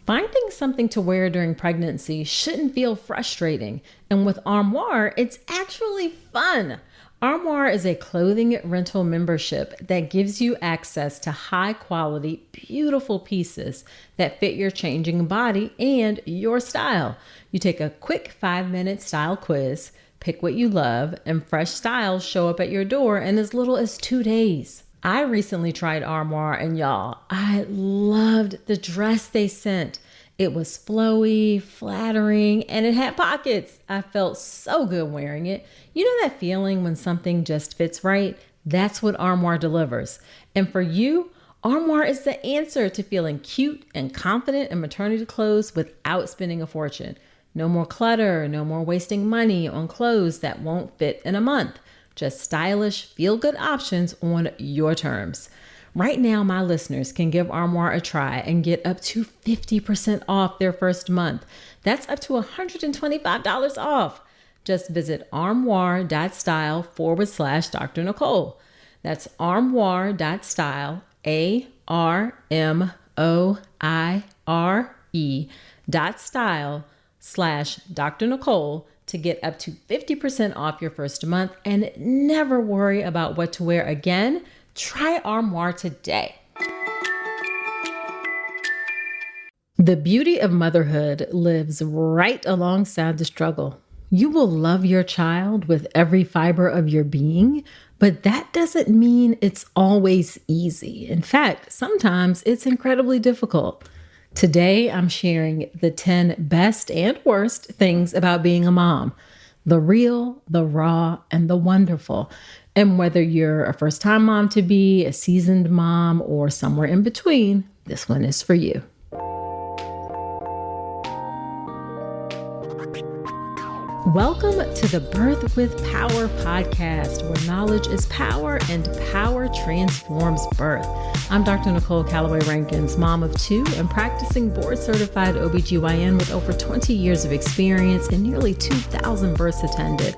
Finding something to wear during pregnancy shouldn't feel frustrating, and with Armoire, it's actually fun. Armoire is a clothing rental membership that gives you access to high quality, beautiful pieces that fit your changing body and your style. You take a quick 5-minute style quiz, pick what you love, and fresh styles show up at your door in as little as 2 days. I recently tried Armoire and y'all, I loved the dress they sent. It was flowy, flattering, and it had pockets. I felt so good wearing it. You know that feeling when something just fits right? That's what Armoire delivers. And for you, Armoire is the answer to feeling cute and confident in maternity clothes without spending a fortune. No more clutter, no more wasting money on clothes that won't fit in a month. Just stylish, feel-good options on your terms. Right now, my listeners can give Armoire a try and get up to 50% off their first month. That's up to $125 off. Just visit armoire.style/Dr. Nicole. That's armoire.style, ARMOIRE.style/Dr. Nicole to get up to 50% off your first month and never worry about what to wear again. Try Armoire today. The beauty of motherhood lives right alongside the struggle. You will love your child with every fiber of your being, but that doesn't mean it's always easy. In fact, sometimes it's incredibly difficult. Today, I'm sharing the 10 best and worst things about being a mom. The real, the raw, and the wonderful. And whether you're a first-time mom to be, a seasoned mom, or somewhere in between, this one is for you. Welcome to the Birth with Power podcast, where knowledge is power and power transforms birth. I'm Dr. Nicole Calloway Rankins, mom of 2 and practicing board-certified OBGYN with over 20 years of experience and nearly 2,000 births attended.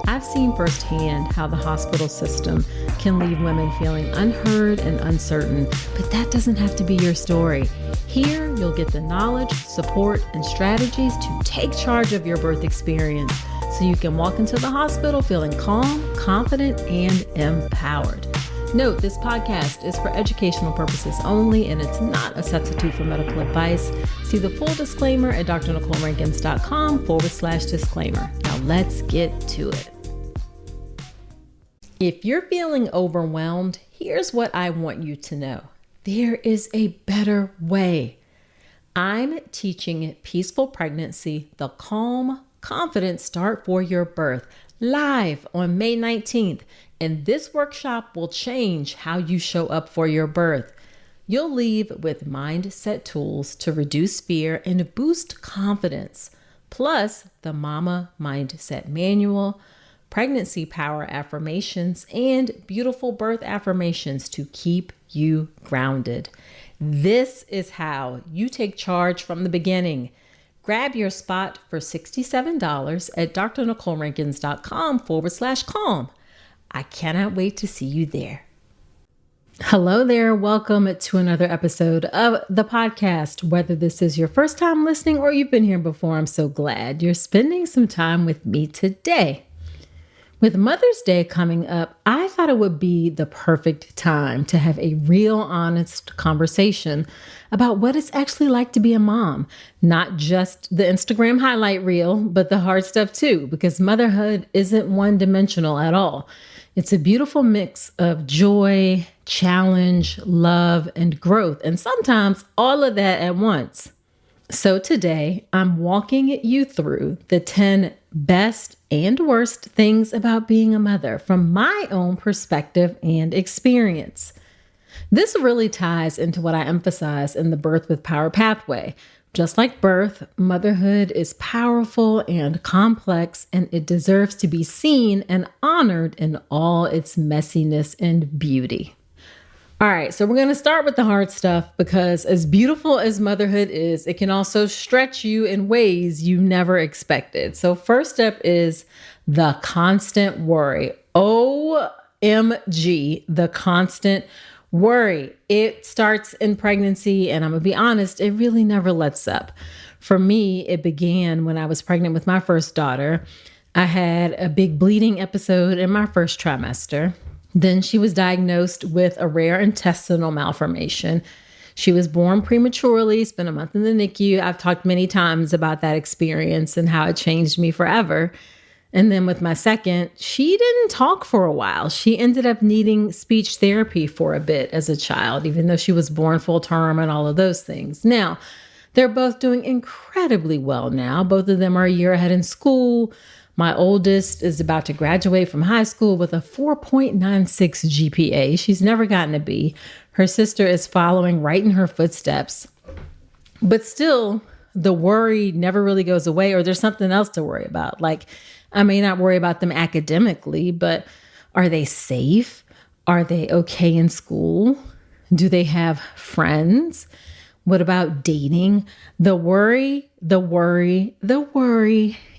I've seen firsthand how the hospital system can leave women feeling unheard and uncertain, but that doesn't have to be your story. Here, you'll get the knowledge, support, and strategies to take charge of your birth experience so you can walk into the hospital feeling calm, confident, and empowered. Note, this podcast is for educational purposes only, and it's not a substitute for medical advice. See the full disclaimer at drnicolerankins.com/disclaimer. Now let's get to it. If you're feeling overwhelmed, here's what I want you to know. There is a better way. I'm teaching Peaceful Pregnancy, the calm, confident start for your birth, live on May 19th. And this workshop will change how you show up for your birth. You'll leave with mindset tools to reduce fear and boost confidence, plus the Mama Mindset Manual, pregnancy power affirmations, and beautiful birth affirmations to keep you grounded. This is how you take charge from the beginning. Grab your spot for $67 at drnicolerankins.com/calm. I cannot wait to see you there. Hello there. Welcome to another episode of the podcast. Whether this is your first time listening or you've been here before, I'm so glad you're spending some time with me today. With Mother's Day coming up, I thought it would be the perfect time to have a real honest conversation about what it's actually like to be a mom. Not just the Instagram highlight reel, but the hard stuff too, because motherhood isn't one-dimensional at all. It's a beautiful mix of joy, challenge, love, and growth, and sometimes all of that at once. So today, I'm walking you through the 10 best and worst things about being a mother from my own perspective and experience. This really ties into what I emphasize in the Birth with Power pathway. Just like birth, motherhood is powerful and complex, and it deserves to be seen and honored in all its messiness and beauty. All right, so we're going to start with the hard stuff because as beautiful as motherhood is, it can also stretch you in ways you never expected. So first up is the constant worry. OMG, the constant Worry, it starts in pregnancy, and I'm going to be honest, it really never lets up. For me, it began when I was pregnant with my first daughter. I had a big bleeding episode in my first trimester. Then she was diagnosed with a rare intestinal malformation. She was born prematurely, spent a month in the NICU. I've talked many times about that experience and how it changed me forever. And then with my second, she didn't talk for a while. She ended up needing speech therapy for a bit as a child, even though she was born full term and all of those things. Now, they're both doing incredibly well now. Both of them are a year ahead in school. My oldest is about to graduate from high school with a 4.96 GPA. She's never gotten a B. Her sister is following right in her footsteps. But still, the worry never really goes away, or there's something else to worry about. Like, I may not worry about them academically, but are they safe? Are they okay in school? Do they have friends? What about dating? The worry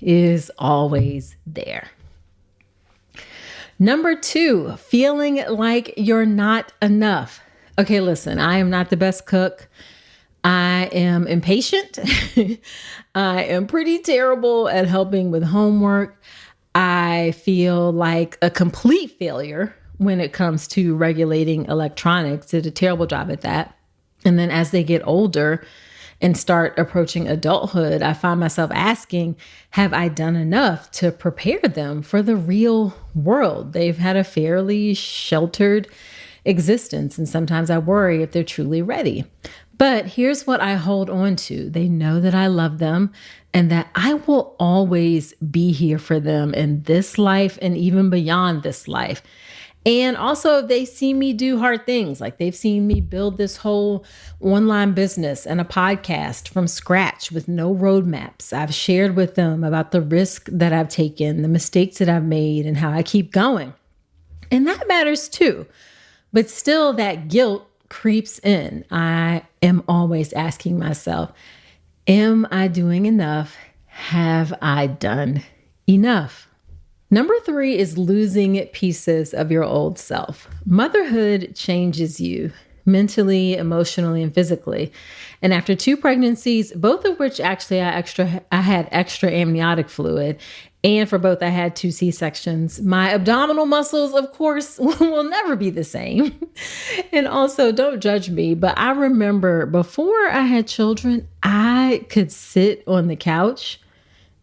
is always there. Number 2, feeling like you're not enough. Okay, listen, I am not the best cook. I am impatient. I am pretty terrible at helping with homework. I feel like a complete failure when it comes to regulating electronics. Did a terrible job at that. And then as they get older and start approaching adulthood, I find myself asking, have I done enough to prepare them for the real world? They've had a fairly sheltered existence, and sometimes I worry if they're truly ready. But here's what I hold on to. They know that I love them and that I will always be here for them in this life and even beyond this life. And also, they see me do hard things. Like they've seen me build this whole online business and a podcast from scratch with no roadmaps. I've shared with them about the risk that I've taken, the mistakes that I've made, and how I keep going. And that matters too. But still, that guilt creeps in. I am always asking myself, am I doing enough? Have I done enough? Number 3 is losing pieces of your old self. Motherhood changes you mentally, emotionally, and physically. And after 2 pregnancies, both of which actually I had extra amniotic fluid, and for both I had 2 C-sections. My abdominal muscles, of course, will never be the same. And also, don't judge me, but I remember before I had children, I could sit on the couch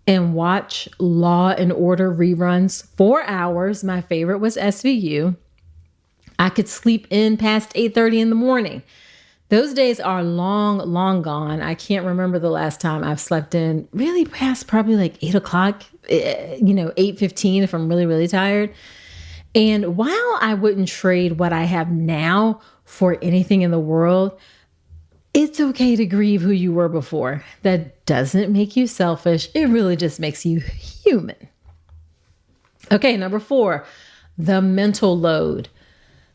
and watch Law and Order reruns 4 hours. My favorite was SVU. I could sleep in past 8:30 in the morning. Those days are long, long gone. I can't remember the last time I've slept in really past probably like 8 o'clock, 8:15 if I'm really, really tired. And while I wouldn't trade what I have now for anything in the world, it's okay to grieve who you were before. That doesn't make you selfish. It really just makes you human. Okay, number 4, the mental load.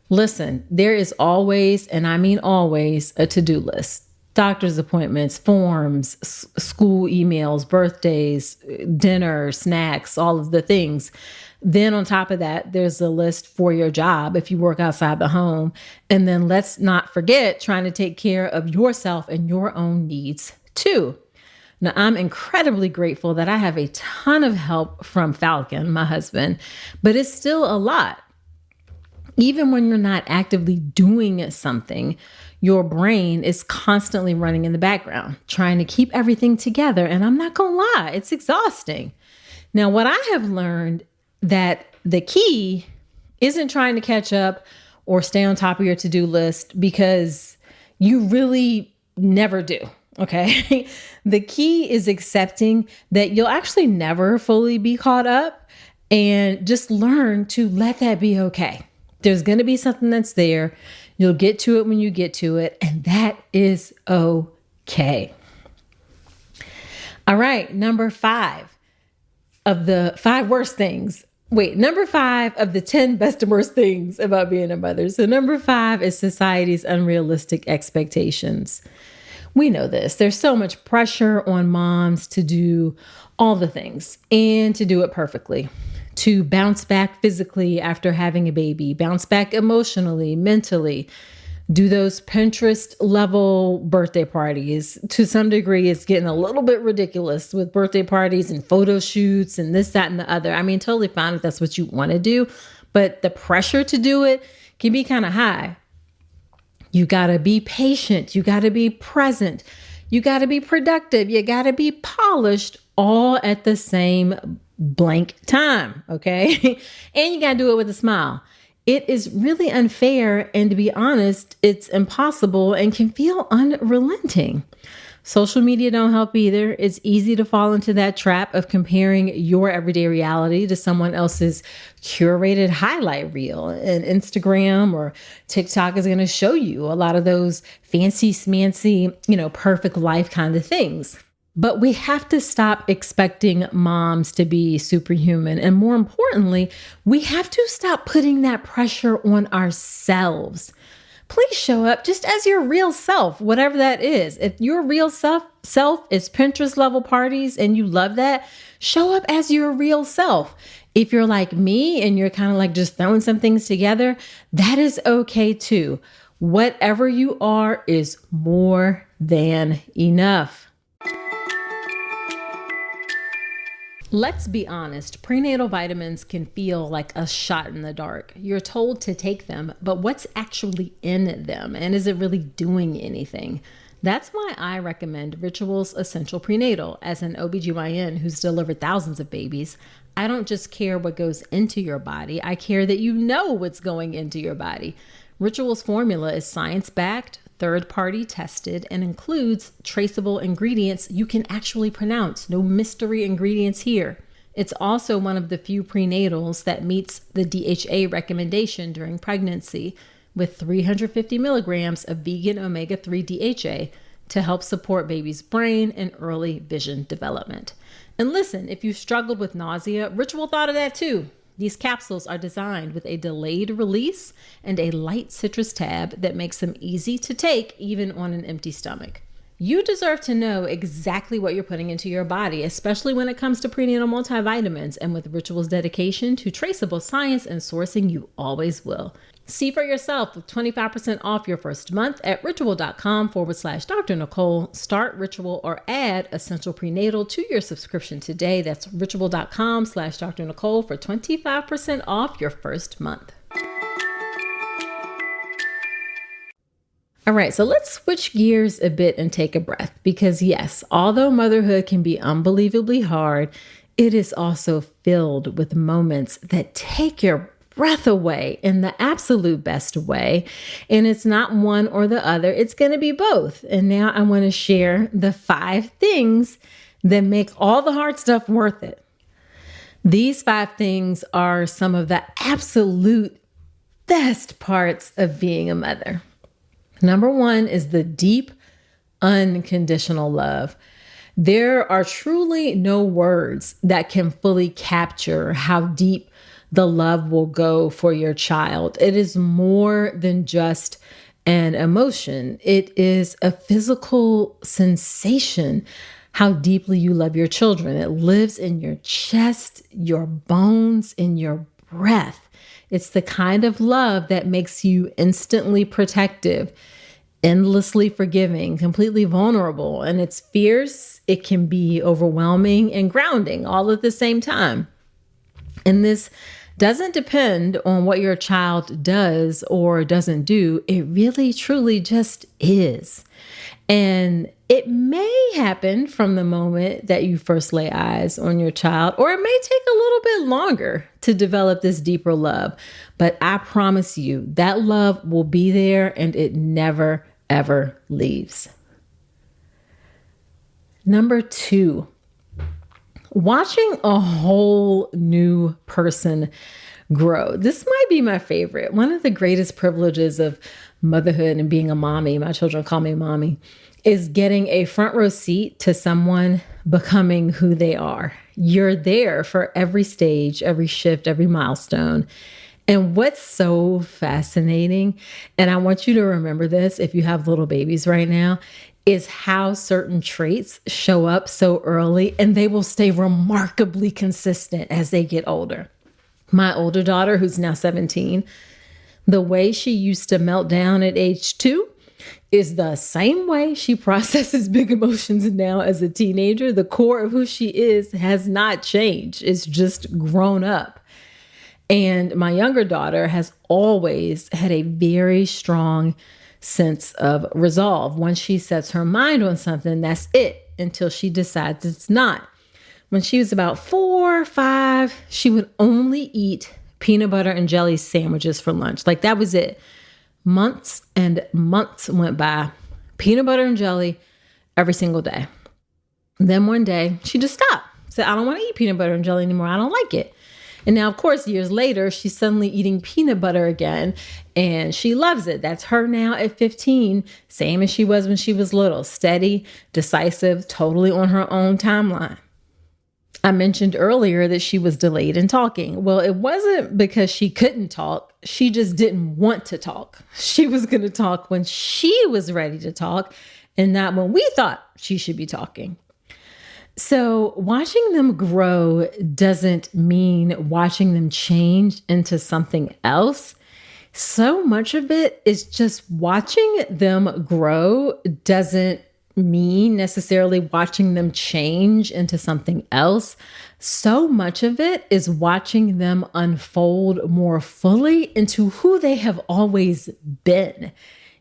Listen, there is always, and I mean always, a to-do list. Doctor's appointments, forms, school emails, birthdays, dinner, snacks, all of the things. Then on top of that, there's a list for your job if you work outside the home. And then let's not forget trying to take care of yourself and your own needs too. Now, I'm incredibly grateful that I have a ton of help from Falcon, my husband, but it's still a lot. Even when you're not actively doing something, your brain is constantly running in the background, trying to keep everything together. And I'm not going to lie, it's exhausting. Now, what I have learned that the key isn't trying to catch up or stay on top of your to-do list, because you really never do. Okay. The key is accepting that you'll actually never fully be caught up, and just learn to let that be okay. There's going to be something that's there. You'll get to it when you get to it, and that is okay. All right. Number 5 of the 5 worst things. Number 5 of the 10 best and worst things about being a mother. So number 5 is society's unrealistic expectations. We know this. There's so much pressure on moms to do all the things and to do it perfectly, to bounce back physically after having a baby, bounce back emotionally, mentally, Do those Pinterest level birthday parties. To some degree, it's getting a little bit ridiculous with birthday parties and photo shoots and this, that, and the other. I mean, totally fine if that's what you want to do, but the pressure to do it can be kind of high. You got to be patient. You got to be present. You got to be productive. You got to be polished all at the same blank time. Okay. And you got to do it with a smile. It is really unfair. And to be honest, it's impossible and can feel unrelenting. Social media don't help either. It's easy to fall into that trap of comparing your everyday reality to someone else's curated highlight reel. And Instagram or TikTok is going to show you a lot of those fancy smancy, perfect life kind of things. But we have to stop expecting moms to be superhuman. And more importantly, we have to stop putting that pressure on ourselves. Please show up just as your real self, whatever that is. If your real self is Pinterest level parties and you love that, show up as your real self. If you're like me and you're kind of like just throwing some things together, that is okay too. Whatever you are is more than enough. Let's be honest, prenatal vitamins can feel like a shot in the dark. You're told to take them, but what's actually in them? And is it really doing anything? That's why I recommend Ritual's Essential Prenatal. As an OBGYN who's delivered thousands of babies, I don't just care what goes into your body. I care that you know what's going into your body. Ritual's formula is science-backed, third-party tested, and includes traceable ingredients you can actually pronounce. No mystery ingredients here. It's also one of the few prenatals that meets the DHA recommendation during pregnancy with 350 milligrams of vegan omega-3 DHA to help support baby's brain and early vision development. And listen, if you struggled with nausea, Ritual thought of that too. These capsules are designed with a delayed release and a light citrus tab that makes them easy to take even on an empty stomach. You deserve to know exactly what you're putting into your body, especially when it comes to prenatal multivitamins. And with Ritual's dedication to traceable science and sourcing, you always will. See for yourself with 25% off your first month at ritual.com/Dr. Nicole. Start Ritual or add Essential Prenatal to your subscription today. That's ritual.com/Dr. Nicole for 25% off your first month. All right, so let's switch gears a bit and take a breath because yes, although motherhood can be unbelievably hard, it is also filled with moments that take your breath away in the absolute best way. And it's not one or the other. It's going to be both. And now I want to share the 5 things that make all the hard stuff worth it. These 5 things are some of the absolute best parts of being a mother. Number 1 is the deep, unconditional love. There are truly no words that can fully capture how deep the love will go for your child. It is more than just an emotion. It is a physical sensation, how deeply you love your children. It lives in your chest, your bones, in your breath. It's the kind of love that makes you instantly protective, endlessly forgiving, completely vulnerable. And it's fierce. It can be overwhelming and grounding all at the same time. And this doesn't depend on what your child does or doesn't do. It really, truly just is. And it may happen from the moment that you first lay eyes on your child, or it may take a little bit longer to develop this deeper love. But I promise you that love will be there and it never, ever leaves. Number 2, watching a whole new person grow. This might be my favorite. One of the greatest privileges of motherhood and being a mommy, my children call me mommy, is getting a front row seat to someone becoming who they are. You're there for every stage, every shift, every milestone. And what's so fascinating, and I want you to remember this if you have little babies right now, is how certain traits show up so early and they will stay remarkably consistent as they get older. My older daughter, who's now 17, The way she used to melt down at age 2 is the same way she processes big emotions now as a teenager. The core of who she is has not changed. It's just grown up. And my younger daughter has always had a very strong sense of resolve. Once she sets her mind on something, that's it until she decides it's not. When she was about 4 or 5, she would only eat peanut butter and jelly sandwiches for lunch. Like that was it. Months and months went by. Peanut butter and jelly every single day. Then one day she just stopped. Said, I don't want to eat peanut butter and jelly anymore. I don't like it. And now, of course, years later, she's suddenly eating peanut butter again, and she loves it. That's her now at 15, same as she was when she was little, steady, decisive, totally on her own timeline. I mentioned earlier that she was delayed in talking. Well, it wasn't because she couldn't talk. She just didn't want to talk. She was going to talk when she was ready to talk and not when we thought she should be talking. So watching them grow doesn't mean watching them change into something else. So much of it is just watching them grow doesn't mean necessarily watching them change into something else. So much of it is watching them unfold more fully into who they have always been.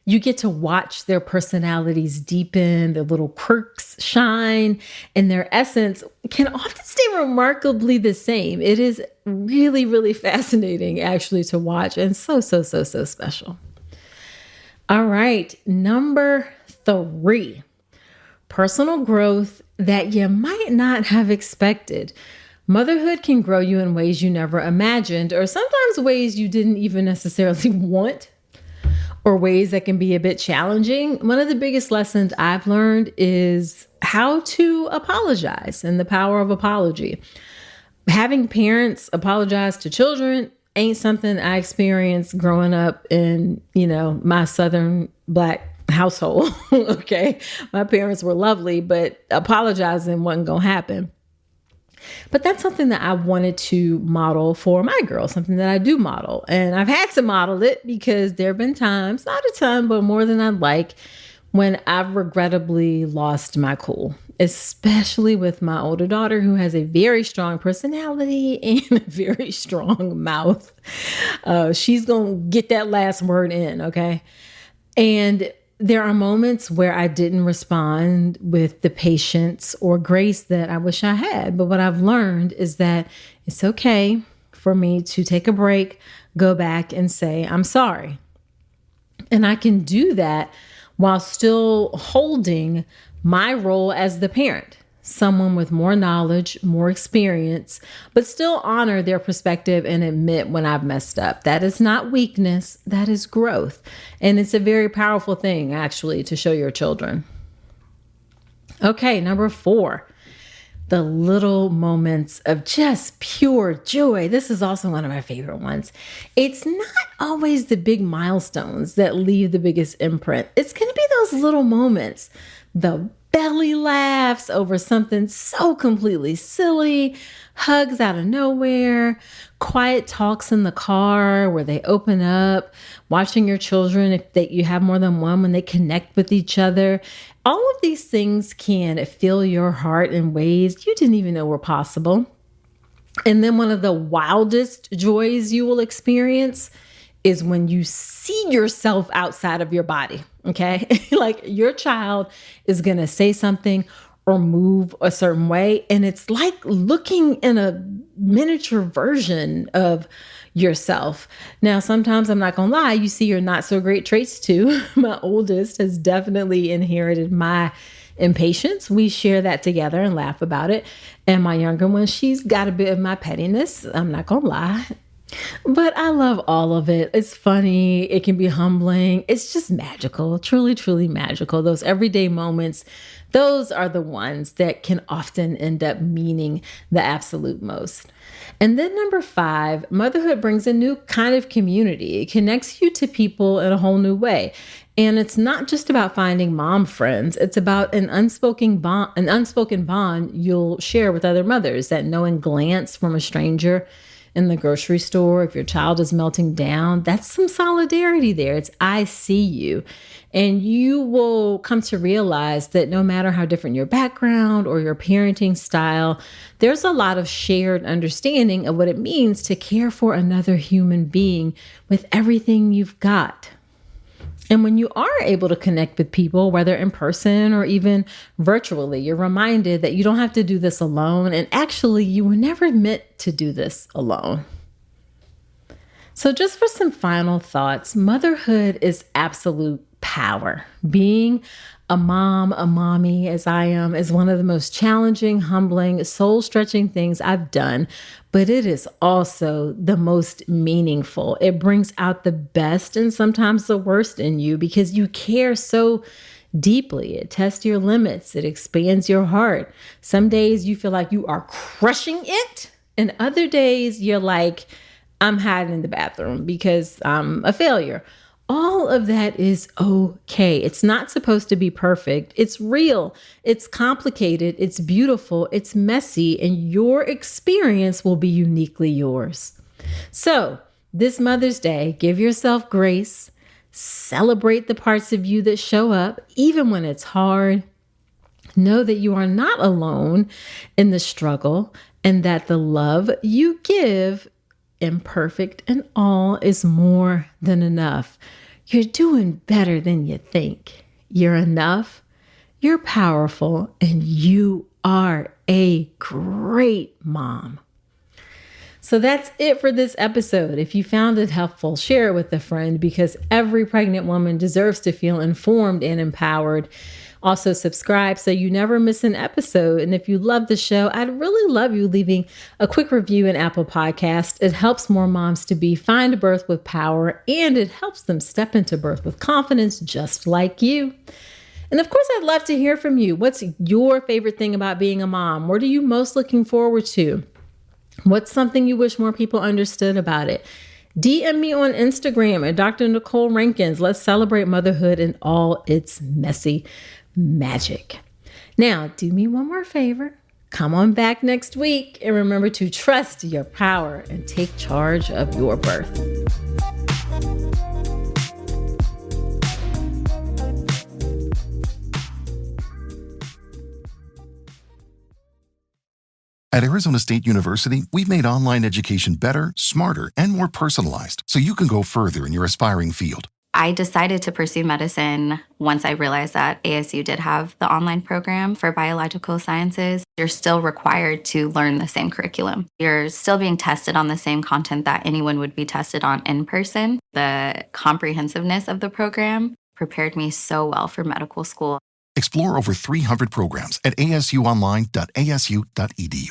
You get to watch their personalities deepen, their little quirks shine, and their essence can often stay remarkably the same. It is really, really fascinating actually to watch and so special. All right, number 3, personal growth that you might not have expected. Motherhood can grow you in ways you never imagined, or sometimes ways you didn't even necessarily want, or ways that can be a bit challenging. One of the biggest lessons I've learned is how to apologize and the power of apology. Having parents apologize to children ain't something I experienced growing up in, my Southern Black household. Okay. My parents were lovely, but apologizing wasn't going to happen. But that's something that I wanted to model for my girls, something that I do model. And I've had to model it because there have been times, not a ton, but more than I'd like, when I've regrettably lost my cool, especially with my older daughter who has a very strong personality and a very strong mouth. She's going to get that last word in, okay? And there are moments where I didn't respond with the patience or grace that I wish I had. But what I've learned is that it's okay for me to take a break, go back and say, I'm sorry. And I can do that while still holding my role as the parent, someone with more knowledge, more experience, but still honor their perspective and admit when I've messed up. That is not weakness, that is growth. And it's a very powerful thing, actually, to show your children. Okay, number 4, the little moments of just pure joy. This is also one of my favorite ones. It's not always the big milestones that leave the biggest imprint. It's going to be those little moments, the belly laughs over something so completely silly, hugs out of nowhere, quiet talks in the car where they open up, watching your children, if you have more than one, when they connect with each other. All of these things can fill your heart in ways you didn't even know were possible. And then one of the wildest joys you will experience is when you see yourself outside of your body, okay? Like your child is going to say something or move a certain way, and it's like looking in a miniature version of yourself. Now, sometimes I'm not going to lie, you see your not so great traits too. My oldest has definitely inherited my impatience. We share that together and laugh about it. And my younger one, she's got a bit of my pettiness. I'm not going to lie. But I love all of it. It's funny. It can be humbling. It's just magical, truly, truly magical. Those everyday moments, those are the ones that can often end up meaning the absolute most. And then number 5, motherhood brings a new kind of community. It connects you to people in a whole new way. And it's not just about finding mom friends. It's about an unspoken bond you'll share with other mothers. That knowing glance from a stranger in the grocery store, if your child is melting down, that's some solidarity there. It's I see you. And you will come to realize that no matter how different your background or your parenting style, there's a lot of shared understanding of what it means to care for another human being with everything you've got. And when you are able to connect with people, whether in person or even virtually, you're reminded that you don't have to do this alone. And actually, you were never meant to do this alone. So just for some final thoughts, motherhood is absolute power. Being a mom, a mommy, as I am, is one of the most challenging, humbling, soul-stretching things I've done, but it is also the most meaningful. It brings out the best and sometimes the worst in you because you care so deeply. It tests your limits. It expands your heart. Some days you feel like you are crushing it, and other days you're like, I'm hiding in the bathroom because I'm a failure. All of that is okay. It's not supposed to be perfect. It's real. It's complicated. It's beautiful. It's messy. And your experience will be uniquely yours. So this Mother's Day, give yourself grace. Celebrate the parts of you that show up, even when it's hard. Know that you are not alone in the struggle and that the love you give, imperfect and all, is more than enough. You're doing better than you think. You're enough, you're powerful, and you are a great mom. So that's it for this episode. If you found it helpful, share it with a friend because every pregnant woman deserves to feel informed and empowered. Also, subscribe so you never miss an episode. And if you love the show, I'd really love you leaving a quick review in Apple Podcast. It helps more moms to be find birth with power, and it helps them step into birth with confidence, just like you. And of course, I'd love to hear from you. What's your favorite thing about being a mom? What are you most looking forward to? What's something you wish more people understood about it? DM me on Instagram at Dr. Nicole Rankins. Let's celebrate motherhood in all its messy magic. Now, do me one more favor. Come on back next week and remember to trust your power and take charge of your birth. At Arizona State University, we've made online education better, smarter, and more personalized so you can go further in your aspiring field. I decided to pursue medicine once I realized that ASU did have the online program for biological sciences. You're still required to learn the same curriculum. You're still being tested on the same content that anyone would be tested on in person. The comprehensiveness of the program prepared me so well for medical school. Explore over 300 programs at asuonline.asu.edu.